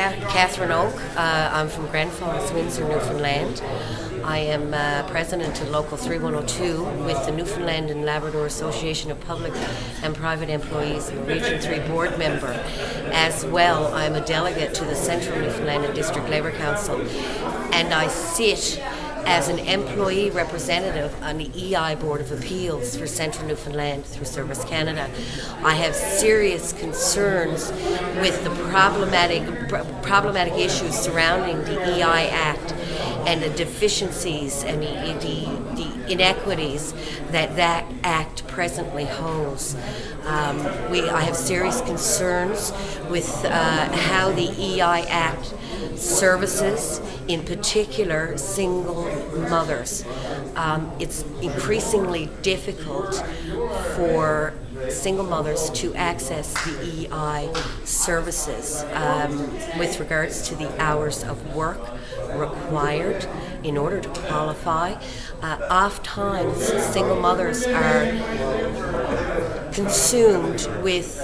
Catherine Oak. I'm from Grand Falls, Windsor, Newfoundland. I am president of Local 3102 with the Newfoundland and Labrador Association of Public and Private Employees, and Region 3 board member. As well, I'm a delegate to the Central Newfoundland and District Labour Council, and I sit as an employee representative on the EI Board of Appeals for Central Newfoundland through Service Canada. I have serious concerns with the problematic issues surrounding the EI Act and the deficiencies and the inequities that Act presently holds. I have serious concerns with how the EI Act services, in particular single mothers. It's increasingly difficult for single mothers to access the EI services with regards to the hours of work required in order to qualify. Oftentimes, single mothers are consumed with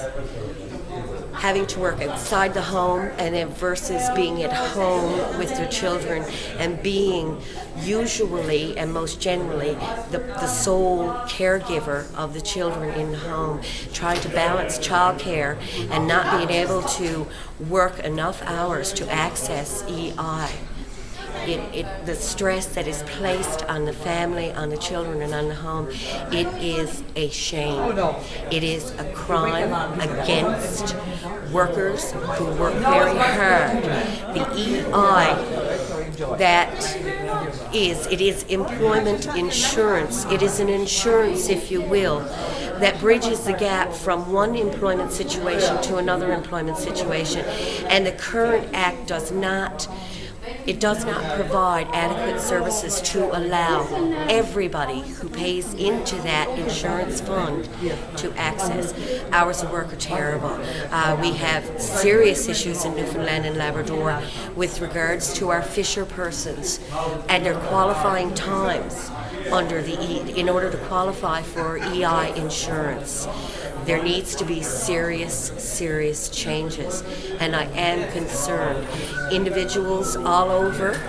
having to work outside the home and then versus being at home with their children and being usually and most generally the sole caregiver of the children in the home, trying to balance childcare and not being able to work enough hours to access EI. The stress that is placed on the family, on the children, and on the home, it is a shame. It is a crime against workers who work very hard. The EI it is employment insurance. It is an insurance, if you will, that bridges the gap from one employment situation to another employment situation. And the current Act does not provide adequate services to allow everybody who pays into that insurance fund to access. Hours of work are terrible. We have serious issues in Newfoundland and Labrador with regards to our fisher persons and their qualifying times in order to qualify for EI insurance. There needs to be serious changes, and I am concerned. Individuals all over,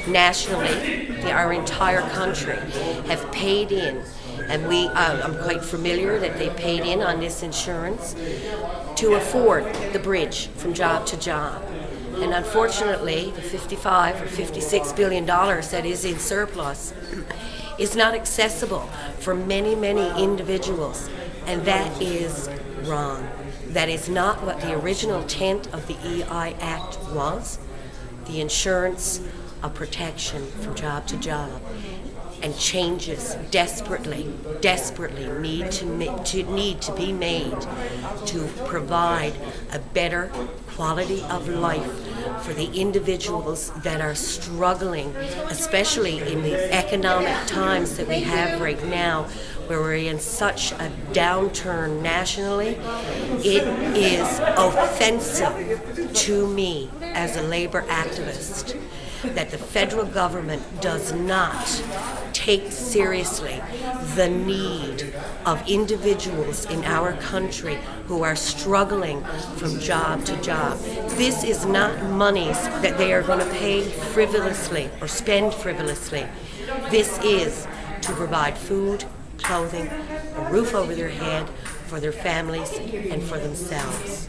nationally, our entire country, have paid in, and I'm quite familiar that they paid in on this insurance to afford the bridge from job to job. And unfortunately, the $55 or $56 billion that is in surplus is not accessible for many individuals. And that is wrong. That is not what the original intent of the EI Act was. The insurance of protection from job to job, and changes desperately need to be made to provide a better quality of life for the individuals that are struggling, especially in the economic times that we have right now, where we're in such a downturn nationally. It is offensive to me as a labor activist that the federal government does not take seriously the need of individuals in our country who are struggling from job to job. This is not monies that they are going to pay frivolously or spend frivolously. This is to provide food, clothing, a roof over their head for their families and for themselves.